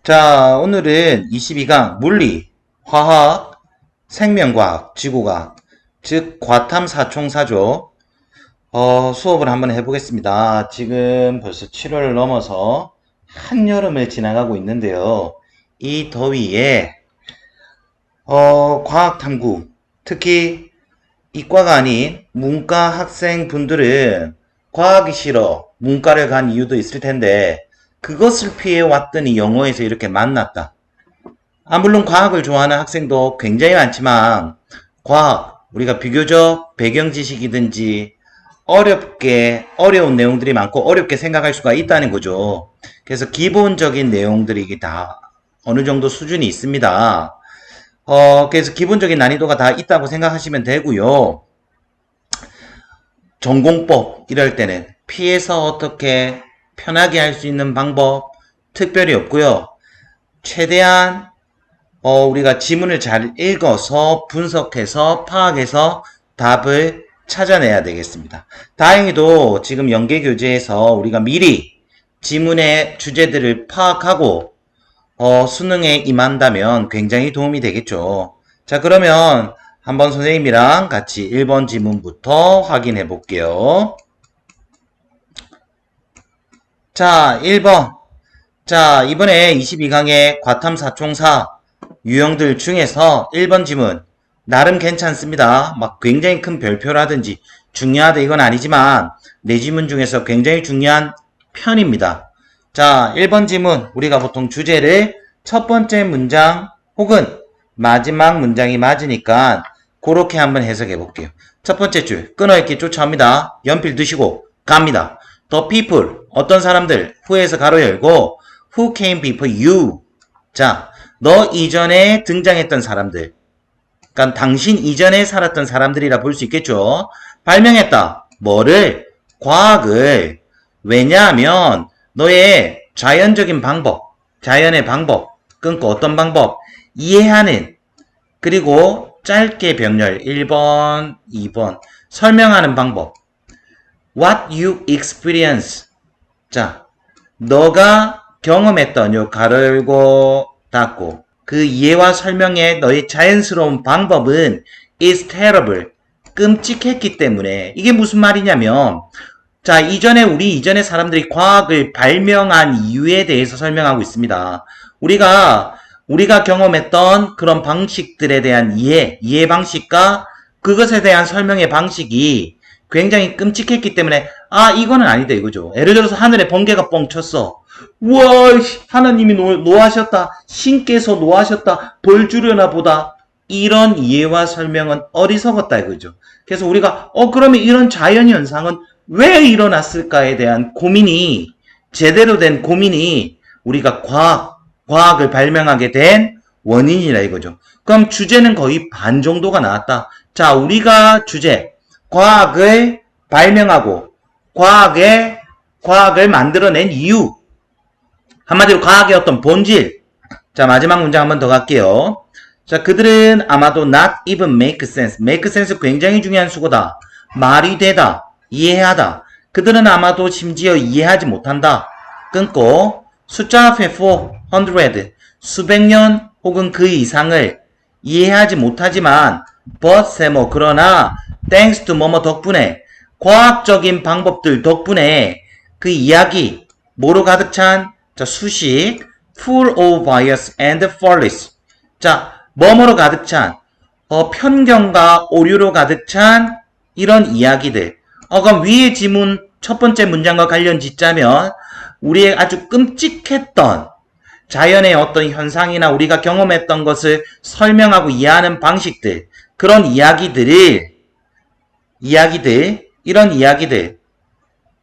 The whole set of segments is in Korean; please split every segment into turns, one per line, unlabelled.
자, 오늘은 22강 물리, 화학, 생명과학, 지구과학, 즉 과탐 사총사죠. 수업을 한번 해보겠습니다. 지금 벌써 7월을 넘어서 한여름을 지나가고 있는데요. 이 더위에 과학탐구, 특히 이과가 아닌 문과 학생분들은 과학이 싫어 문과를 간 이유도 있을 텐데 그것을 피해 왔더니 영어에서 이렇게 만났다. 물론 과학을 좋아하는 학생도 굉장히 많지만 과학, 우리가 비교적 배경 지식이든지 어려운 내용들이 많고 어렵게 생각할 수가 있다는 거죠. 그래서 기본적인 내용들이 이게 다 어느 정도 수준이 있습니다. 그래서 기본적인 난이도가 다 있다고 생각하시면 되고요. 전공법 이럴 때는 피해서 어떻게 편하게 할 수 있는 방법 특별히 없고요. 최대한 우리가 지문을 잘 읽어서 분석해서 파악해서 답을 찾아내야 되겠습니다. 다행히도 지금 연계교재에서 우리가 미리 지문의 주제들을 파악하고 수능에 임한다면 굉장히 도움이 되겠죠. 자, 그러면 한번 선생님이랑 같이 1번 지문부터 확인해 볼게요. 자, 1번. 자, 이번에 22강의 과탐 사총사 유형들 중에서 1번 지문 나름 괜찮습니다. 막 굉장히 큰 별표라든지 중요하다 이건 아니지만 네 지문 중에서 굉장히 중요한 편입니다. 자, 1번 지문 우리가 보통 주제를 첫 번째 문장 혹은 마지막 문장이 맞으니까 그렇게 한번 해석해 볼게요. 첫 번째 줄 끊어읽기 쫓아옵니다. 연필 드시고 갑니다. The people 어떤 사람들 who에서 가로 열고 who came before you. 자, 너 이전에 등장했던 사람들, 그러니까 당신 이전에 살았던 사람들이라 볼 수 있겠죠. 발명했다. 뭐를? 과학을. 왜냐하면 너의 자연적인 방법, 자연의 방법, 그러니까 어떤 방법? 이해하는, 그리고 짧게 병렬 1번, 2번 설명하는 방법. What you experience. 자, 너가 경험했던 요 가로 열고 닫고 그 이해와 설명의 너의 자연스러운 방법은 is terrible. 끔찍했기 때문에 이게 무슨 말이냐면 자, 우리 이전에 사람들이 과학을 발명한 이유에 대해서 설명하고 있습니다. 우리가 경험했던 그런 방식들에 대한 이해 방식과 그것에 대한 설명의 방식이 굉장히 끔찍했기 때문에 이거는 아니다 이거죠. 예를 들어서 하늘에 번개가 뻥 쳤어. 우와, 하나님이 노하셨다. 신께서 노하셨다. 벌 주려나 보다. 이런 이해와 설명은 어리석었다 이거죠. 그래서 우리가 그러면 이런 자연현상은 왜 일어났을까에 대한 고민이 제대로 된 고민이 우리가 과학을 발명하게 된 원인이라 이거죠. 그럼 주제는 거의 반 정도가 나왔다. 자, 우리가 주제 과학을 발명하고 과학을 만들어낸 이유, 한마디로 과학의 어떤 본질. 자, 마지막 문장 한번 더 갈게요. 자, 그들은 아마도 not even make sense. make sense 굉장히 중요한 수고다. 말이 되다. 이해하다. 그들은 아마도 심지어 이해하지 못한다. 끊고 숫자 앞에 400 수백 년 혹은 그 이상을 이해하지 못하지만 but 세모 그러나 thanks to 뭐뭐 덕분에 과학적인 방법들 덕분에 그 이야기 뭐로 가득 찬 자, 수식 full of bias and fallacy. 자, 뭐뭐로 가득 찬 편견과 오류로 가득 찬 이런 이야기들. 그럼 위의 지문 첫 번째 문장과 관련 짓자면 우리의 아주 끔찍했던 자연의 어떤 현상이나 우리가 경험했던 것을 설명하고 이해하는 방식들, 그런 이런 이야기들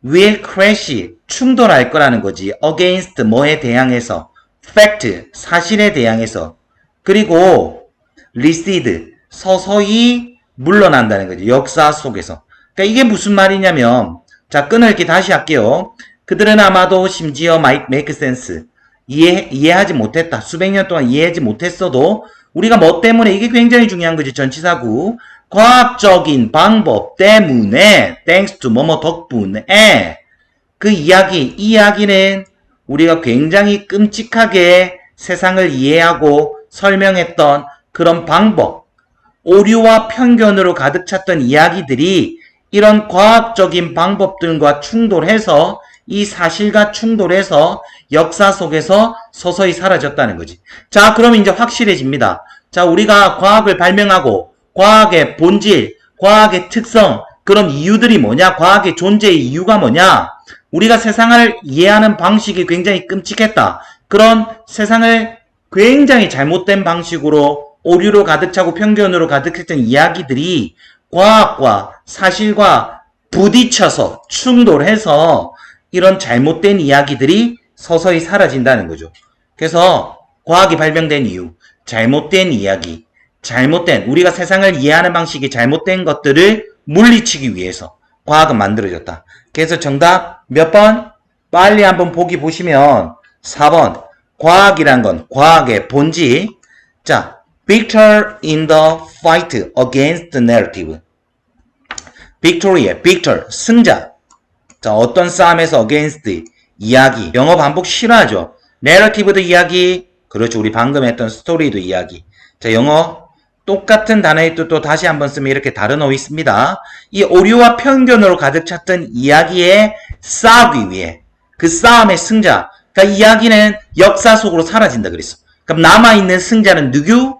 will crash 충돌할 거라는 거지. against 뭐에 대항해서, fact 사실에 대항해서, 그리고 recede 서서히 물러난다는 거지. 역사 속에서. 그러니까 이게 무슨 말이냐면 자, 끊을게 다시 할게요. 그들은 아마도 심지어 might make sense 이해하지 못했다. 수백 년 동안 이해하지 못했어도 우리가 뭐 때문에 이게 굉장히 중요한 거지. 전치사구 과학적인 방법 때문에 thanks to 뭐뭐 덕분에 이 이야기는 우리가 굉장히 끔찍하게 세상을 이해하고 설명했던 그런 방법, 오류와 편견으로 가득 찼던 이야기들이 이런 과학적인 방법들과 충돌해서 이 사실과 충돌해서 역사 속에서 서서히 사라졌다는 거지. 자, 그럼 이제 확실해집니다. 자, 우리가 과학을 발명하고 과학의 본질, 과학의 특성, 그런 이유들이 뭐냐? 과학의 존재의 이유가 뭐냐? 우리가 세상을 이해하는 방식이 굉장히 끔찍했다. 그런 세상을 굉장히 잘못된 방식으로 오류로 가득 차고 편견으로 가득했던 이야기들이 과학과 사실과 부딪혀서 충돌해서 이런 잘못된 이야기들이 서서히 사라진다는 거죠. 그래서 과학이 발명된 이유, 잘못된 이야기, 우리가 세상을 이해하는 방식이 잘못된 것들을 물리치기 위해서 과학은 만들어졌다. 그래서 정답 몇 번? 빨리 한번 보기 보시면 4번. 과학이란 건 과학의 본질. 자, victor in the fight against the narrative. victor, 승자. 자, 어떤 싸움에서 against, 이야기. 영어 반복 싫어하죠. narrative도 이야기. 그렇죠. 우리 방금 했던 스토리도 이야기. 자, 영어 똑같은 단어의 뜻도 다시 한번 쓰면 이렇게 다른 어휘 있습니다. 이 오류와 편견으로 가득 찼던 이야기에 싸우기 위해 그 싸움의 승자, 그러니까 이야기는 역사 속으로 사라진다 그랬어. 그럼 남아있는 승자는 누구?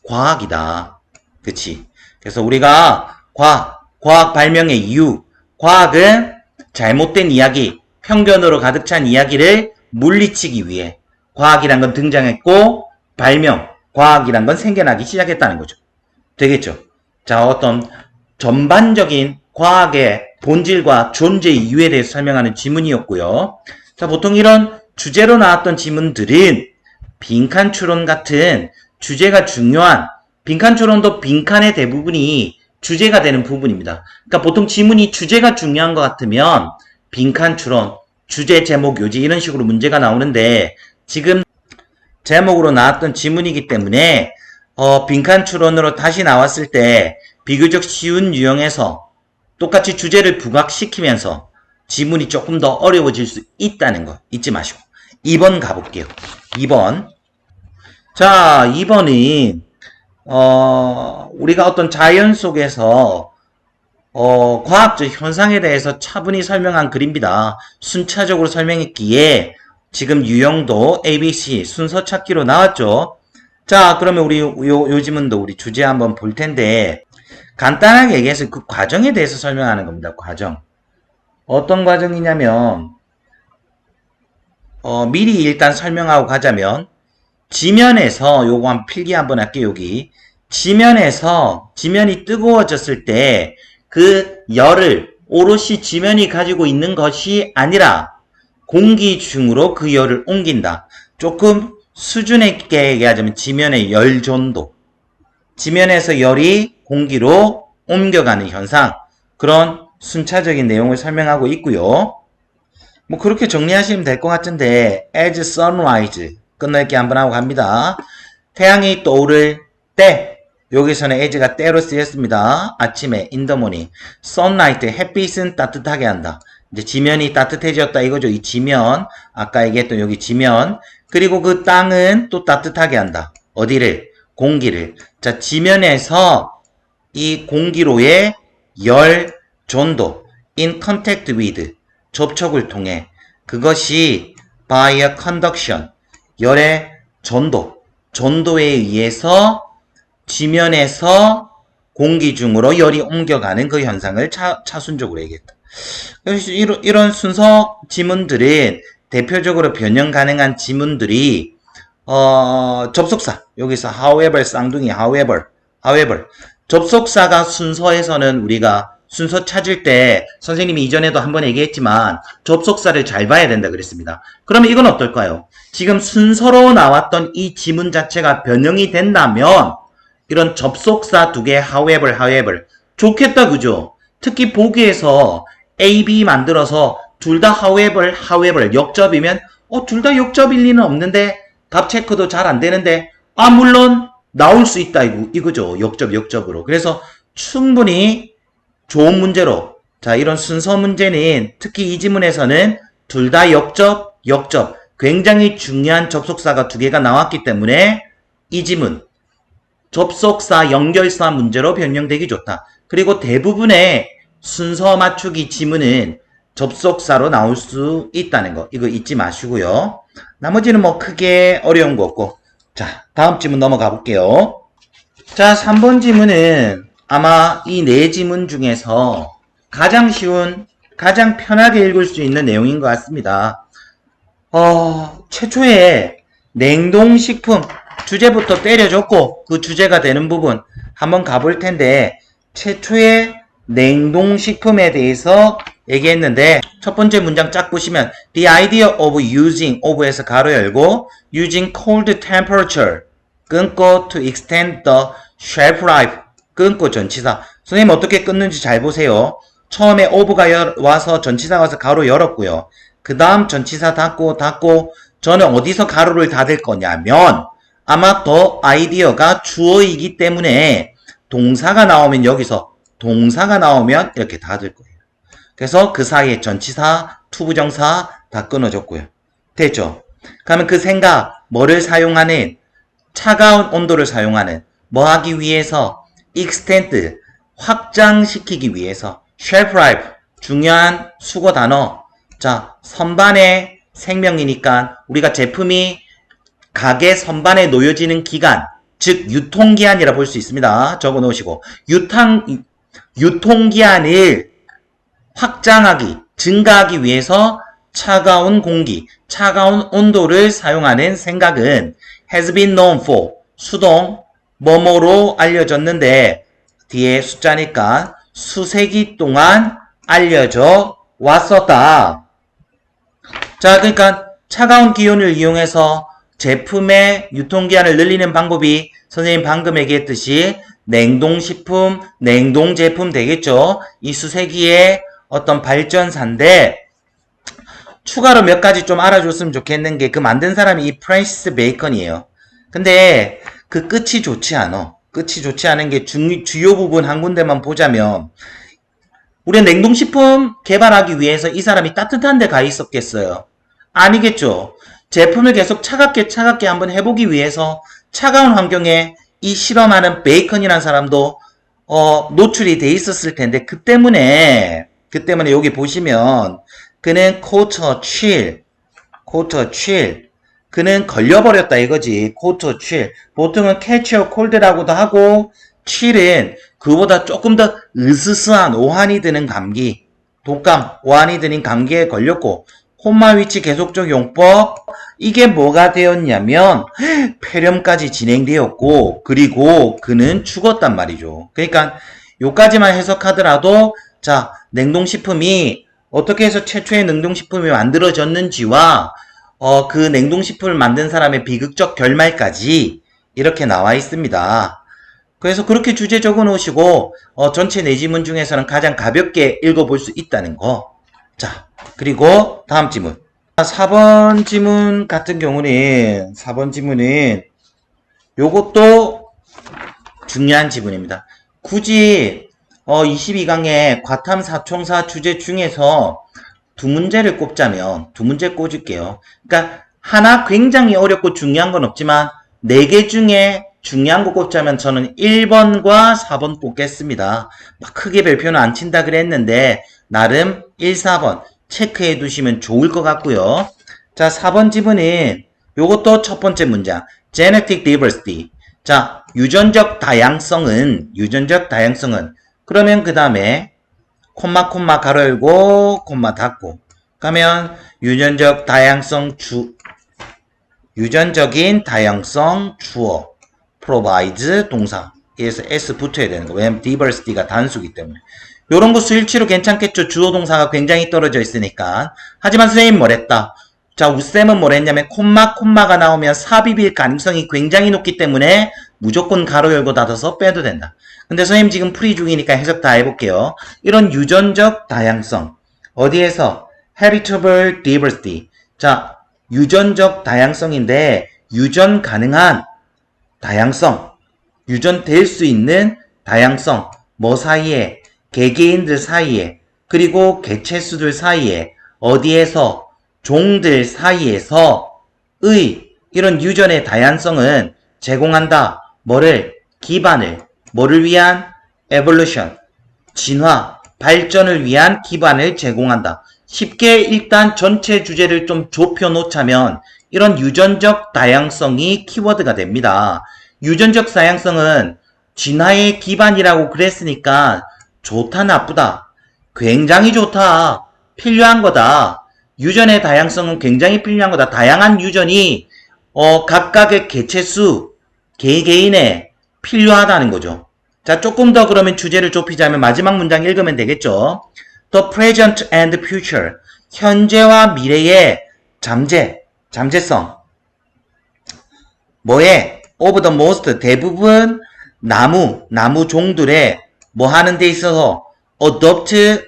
과학이다. 그치? 그래서 우리가 과학 발명의 이유, 과학은 잘못된 이야기, 편견으로 가득 찬 이야기를 물리치기 위해 과학이란 건 등장했고 발명, 과학이란 건 생겨나기 시작했다는 거죠. 되겠죠? 자, 어떤 전반적인 과학의 본질과 존재의 이유에 대해서 설명하는 지문이었고요. 자, 보통 이런 주제로 나왔던 지문들은 빈칸 추론 같은 주제가 중요한, 빈칸 추론도 빈칸의 대부분이 주제가 되는 부분입니다. 그러니까 보통 지문이 주제가 중요한 것 같으면 빈칸 추론, 주제, 제목, 요지 이런 식으로 문제가 나오는데 지금 제목으로 나왔던 지문이기 때문에 빈칸 추론으로 다시 나왔을 때 비교적 쉬운 유형에서 똑같이 주제를 부각시키면서 지문이 조금 더 어려워질 수 있다는 거 잊지 마시고 2번 가볼게요. 2번. 자, 2번은 우리가 어떤 자연 속에서 과학적 현상에 대해서 차분히 설명한 글입니다. 순차적으로 설명했기에 지금 유형도 ABC 순서 찾기로 나왔죠. 자, 그러면 우리 요 지문도 우리 주제 한번 볼 텐데 간단하게 얘기해서 그 과정에 대해서 설명하는 겁니다. 과정. 어떤 과정이냐면 미리 일단 설명하고 가자면 지면에서 요거 한 필기 한번 할게요. 여기 지면이 뜨거워졌을 때 그 열을 오롯이 지면이 가지고 있는 것이 아니라 공기 중으로 그 열을 옮긴다. 조금 수준 있게 얘기하자면 지면의 열 전도. 지면에서 열이 공기로 옮겨가는 현상. 그런 순차적인 내용을 설명하고 있고요. 뭐 그렇게 정리하시면 될 것 같은데 as sunrise 끝낼게 한번 하고 갑니다. 태양이 떠오를 때 여기서는 as가 때로 쓰였습니다. 아침에 in the morning. sunlight 햇빛은 따뜻하게 한다. 이제 지면이 따뜻해졌다 이거죠. 이 지면 아까 얘기했던 여기 지면 그리고 그 땅은 또 따뜻하게 한다. 어디를? 공기를. 자, 지면에서 이 공기로의 열 전도 in contact with 접촉을 통해 그것이 by a conduction 열의 전도에 의해서 지면에서 공기 중으로 열이 옮겨가는 그 현상을 차순적으로 얘기했다. 그래서 이런 순서 지문들은 대표적으로 변형 가능한 지문들이 접속사 여기서 however 쌍둥이 however 접속사가 순서에서는 우리가 순서 찾을 때 선생님이 이전에도 한번 얘기했지만 접속사를 잘 봐야 된다 그랬습니다. 그러면 이건 어떨까요? 지금 순서로 나왔던 이 지문 자체가 변형이 된다면 이런 접속사 두 개 however 좋겠다 그죠? 특히 보기에서 A, B 만들어서 둘 다 however 역접이면 둘 다 역접일 리는 없는데 답 체크도 잘 안 되는데 물론 나올 수 있다 이거죠. 역접으로. 그래서 충분히 좋은 문제로 자 이런 순서 문제는 특히 이 지문에서는 둘 다 역접 굉장히 중요한 접속사가 두 개가 나왔기 때문에 이 지문 접속사 연결사 문제로 변형되기 좋다. 그리고 대부분의 순서 맞추기 지문은 접속사로 나올 수 있다는 거 이거 잊지 마시고요. 나머지는 뭐 크게 어려운 거 없고. 자, 다음 지문 넘어가 볼게요. 자, 3번 지문은 아마 이 네 지문 중에서 가장 쉬운, 가장 편하게 읽을 수 있는 내용인 것 같습니다. 최초에 냉동식품 주제부터 때려줬고 그 주제가 되는 부분 한번 가볼 텐데 최초의 냉동식품에 대해서 얘기했는데 첫 번째 문장 쫙 보시면 The idea of using of에서 가로 열고 using cold temperature 끊고 to extend the shelf life 끊고 전치사. 선생님 어떻게 끊는지 잘 보세요. 처음에 of가 와서 전치사가 와서 가로 열었고요. 그 다음 전치사 닫고 저는 어디서 가로를 닫을 거냐면 아마 더 아이디어가 주어이기 때문에 동사가 나오면 여기서 동사가 나오면 이렇게 닫을 거예요. 그래서 그 사이에 전치사, 투부정사 다 끊어졌고요. 됐죠? 그러면 그 생각, 뭐를 사용하는? 차가운 온도를 사용하는, 뭐 하기 위해서? extend, 확장시키기 위해서. shelf life, 중요한 수거 단어. 자, 선반의 생명이니까 우리가 제품이 가게 선반에 놓여지는 기간, 즉 유통기한이라 볼 수 있습니다. 적어 놓으시고 유통기한을 확장하기, 증가하기 위해서 차가운 공기, 차가운 온도를 사용하는 생각은 has been known for, 수동, 뭐뭐로 알려졌는데 뒤에 숫자니까 수세기 동안 알려져 왔었다. 자, 그러니까 차가운 기온을 이용해서 제품의 유통기한을 늘리는 방법이 선생님 방금 얘기했듯이 냉동식품, 냉동제품 되겠죠. 이 수세기의 어떤 발전사인데 추가로 몇 가지 좀 알아줬으면 좋겠는 게 그 만든 사람이 이 프랜시스 베이컨이에요. 근데 그 끝이 좋지 않아. 끝이 좋지 않은 게 주요 부분 한 군데만 보자면 우리가 냉동식품 개발하기 위해서 이 사람이 따뜻한 데 가 있었겠어요? 아니겠죠. 제품을 계속 차갑게 한번 해보기 위해서 차가운 환경에 이 실험하는 베이컨이라는 사람도 노출이 돼 있었을 텐데 그 때문에 여기 보시면 그는 quarter chill 그는 걸려버렸다 이거지. quarter chill 보통은 catch a cold라고도 하고 chill은 그보다 조금 더 으스스한 오한이 드는 감기 독감 오한이 드는 감기에 걸렸고 콤마 위치 계속적 용법 이게 뭐가 되었냐면 폐렴까지 진행되었고 그리고 그는 죽었단 말이죠. 그러니까 요까지만 해석하더라도 자 냉동식품이 어떻게 해서 최초의 냉동식품이 만들어졌는지와 그 냉동식품을 만든 사람의 비극적 결말까지 이렇게 나와 있습니다. 그래서 그렇게 주제 적어 놓으시고 전체 네 지문 중에서는 가장 가볍게 읽어볼 수 있다는 거. 자 그리고 다음 지문 4번 지문 같은 경우는 4번 지문은 요것도 중요한 지문입니다. 굳이 22강의 과탐 사총사 주제 중에서 두 문제를 꼽자면 두 문제 꽂을게요. 그러니까 하나 굉장히 어렵고 중요한 건 없지만 4개 중에 중요한 거 꼽자면 저는 1번과 4번 꼽겠습니다. 막 크게 별표는 안 친다 그랬는데 나름 1, 4번 체크해 두시면 좋을 것 같고요. 자, 4번 지문은 요것도 첫 번째 문장. Genetic diversity. 자, 유전적 다양성은 그러면 그 다음에 콤마 가로 열고 콤마 닫고 가면 유전적인 다양성 주어 provides 동사 에서 s 붙어야 되는 거. 왜냐면 diversity가 단수기 때문에. 요런 거 수일치로 괜찮겠죠. 주어 동사가 굉장히 떨어져 있으니까. 하지만 선생님 뭐랬다. 자, 우쌤은 뭐랬냐면 콤마가 나오면 삽입일 가능성이 굉장히 높기 때문에 무조건 가로 열고 닫아서 빼도 된다. 근데 선생님 지금 풀이 중이니까 해석 다 해볼게요. 이런 유전적 다양성 어디에서? heritable diversity. 자, 유전적 다양성인데 유전 가능한 다양성 유전될 수 있는 다양성 뭐 사이에? 개개인들 사이에 그리고 개체수들 사이에 어디에서? 종들 사이에서 이런 유전의 다양성은 제공한다. 뭐를? 기반을. 뭐를 위한? evolution. 진화, 발전을 위한 기반을 제공한다. 쉽게 일단 전체 주제를 좀 좁혀 놓자면 이런 유전적 다양성이 키워드가 됩니다. 유전적 다양성은 진화의 기반이라고 그랬으니까 좋다 나쁘다. 굉장히 좋다. 필요한 거다. 유전의 다양성은 굉장히 필요한 거다. 다양한 유전이 각각의 개체수, 개개인에 필요하다는 거죠. 자, 조금 더 그러면 주제를 좁히자면 마지막 문장 읽으면 되겠죠. The present and future. 현재와 미래의 잠재성. 뭐에? Of the most. 대부분 나무 종들의 뭐 하는 데 있어서 adapt는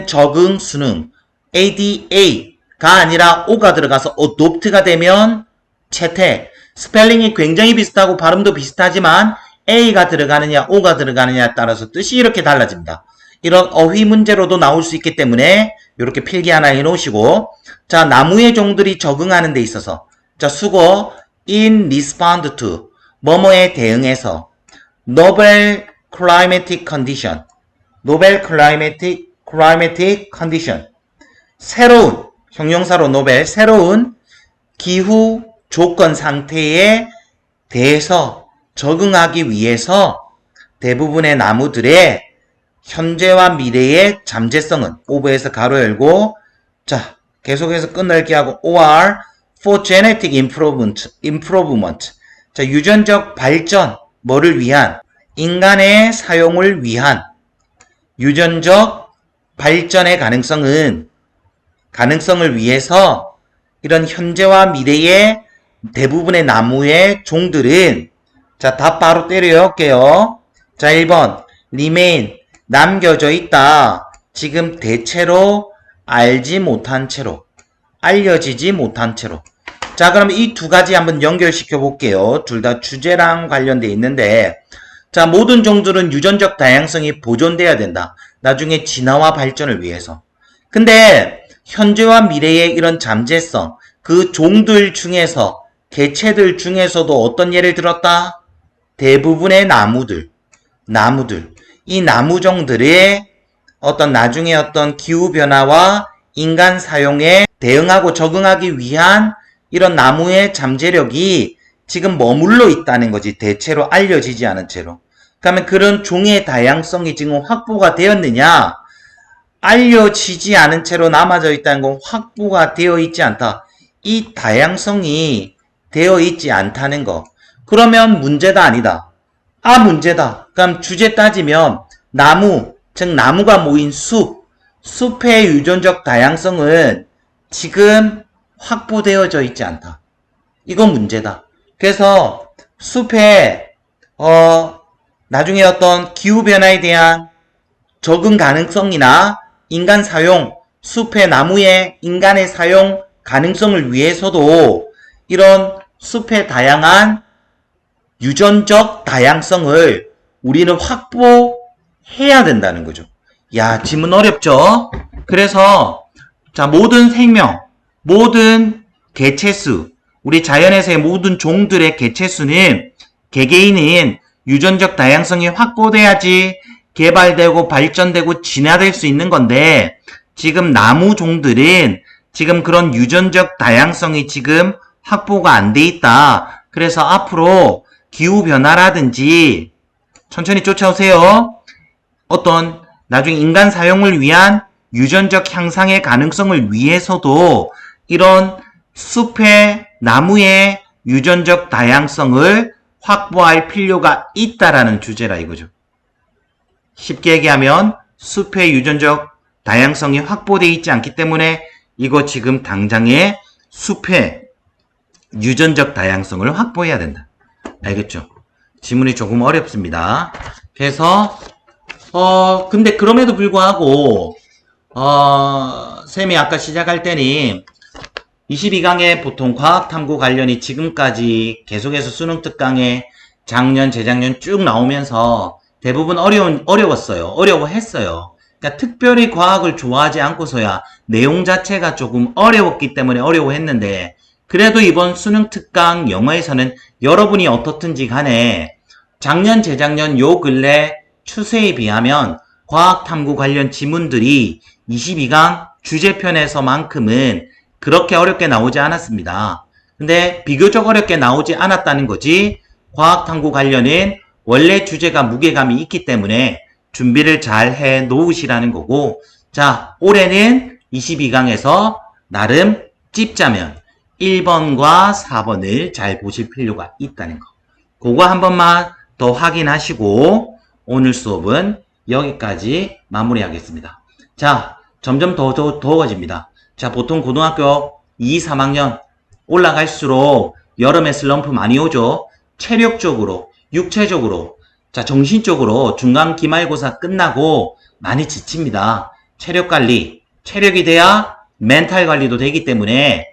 적응, 순응. ada가 아니라 o가 들어가서 adopt가 되면 채택. 스펠링이 굉장히 비슷하고 발음도 비슷하지만 a가 들어가느냐 o가 들어가느냐에 따라서 뜻이 이렇게 달라집니다. 이런 어휘 문제로도 나올 수 있기 때문에 이렇게 필기 하나 해놓으시고, 자, 나무의 종들이 적응하는 데 있어서, 자, 수고 in respond to 뭐뭐에 대응해서 novel climatic condition 새로운 형용사로 novel 새로운 기후 조건 상태에 대해서 적응하기 위해서 대부분의 나무들의 현재와 미래의 잠재성은 of에서 가로 열고, 자, 계속해서 끝넓게 하고 or for genetic improvement. 자, 유전적 발전, 뭐를 위한? 인간의 사용을 위한 유전적 발전의 가능성을 위해서 이런 현재와 미래의 대부분의 나무의 종들은, 자, 답 바로 때려올게요. 자, 1번 remain 남겨져 있다. 지금 대체로 알지지 못한 채로. 자, 그럼 이 두 가지 한번 연결시켜 볼게요. 둘 다 주제랑 관련돼 있는데, 자, 모든 종들은 유전적 다양성이 보존돼야 된다. 나중에 진화와 발전을 위해서. 근데 현재와 미래의 이런 잠재성, 그 종들 중에서, 개체들 중에서도 어떤 예를 들었다? 대부분의 나무들. 이 나무종들의 나중에 기후변화와 인간 사용에 대응하고 적응하기 위한 이런 나무의 잠재력이 지금 머물러 있다는 거지. 대체로 알려지지 않은 채로. 그러면 그런 종의 다양성이 지금 확보가 되었느냐? 알려지지 않은 채로 남아져 있다는 건 확보가 되어 있지 않다. 이 다양성이 되어 있지 않다는 거. 그러면 문제다 아니다. 문제다. 그럼 주제 따지면 나무, 즉 나무가 모인 숲의 유전적 다양성은 지금 확보되어져 있지 않다. 이건 문제다. 그래서 숲에 나중에 기후변화에 대한 적응 가능성이나 인간 사용, 숲의 나무의 인간의 사용 가능성을 위해서도 이런 숲의 다양한 유전적 다양성을 우리는 확보해야 된다는 거죠. 야, 지문 어렵죠? 그래서 자, 모든 생명, 모든 개체수, 우리 자연에서의 모든 종들의 개체수는 개개인은 유전적 다양성이 확보돼야지 개발되고 발전되고 진화될 수 있는 건데, 지금 나무 종들은 지금 그런 유전적 다양성이 지금 확보가 안 돼 있다. 그래서 앞으로 기후변화라든지 천천히 쫓아오세요. 나중에 인간 사용을 위한 유전적 향상의 가능성을 위해서도 이런 숲의 나무의 유전적 다양성을 확보할 필요가 있다라는 주제라 이거죠. 쉽게 얘기하면 숲의 유전적 다양성이 확보되어 있지 않기 때문에 이거 지금 당장에 숲의 유전적 다양성을 확보해야 된다. 알겠죠? 지문이 조금 어렵습니다. 그래서 근데 그럼에도 불구하고 쌤이 아까 시작할 때는 22강에 보통 과학탐구 관련이 지금까지 계속해서 수능 특강에 작년, 재작년 쭉 나오면서 대부분 어려웠어요. 어려워했어요. 그러니까 특별히 과학을 좋아하지 않고서야 내용 자체가 조금 어려웠기 때문에 어려워했는데 그래도 이번 수능 특강 영어에서는 여러분이 어떻든지 간에 작년, 재작년 요 근래 추세에 비하면 과학 탐구 관련 지문들이 22강 주제편에서만큼은 그렇게 어렵게 나오지 않았습니다. 근데 비교적 어렵게 나오지 않았다는 거지 과학 탐구 관련은 원래 주제가 무게감이 있기 때문에 준비를 잘 해 놓으시라는 거고 자 올해는 22강에서 나름 찝자면 1번과 4번을 잘 보실 필요가 있다는 거. 그거 한 번만 더 확인하시고 오늘 수업은 여기까지 마무리하겠습니다. 자, 점점 더 더워집니다. 자, 보통 고등학교 2, 3학년 올라갈수록 여름에 슬럼프 많이 오죠. 체력적으로, 육체적으로, 자, 정신적으로 중간 기말고사 끝나고 많이 지칩니다. 체력 관리, 체력이 돼야 멘탈 관리도 되기 때문에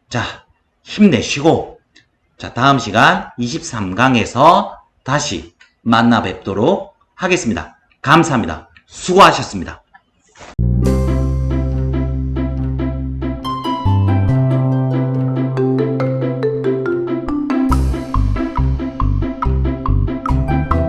자, 힘내시고 자, 다음 시간 23강에서 다시 만나 뵙도록 하겠습니다. 감사합니다. 수고하셨습니다.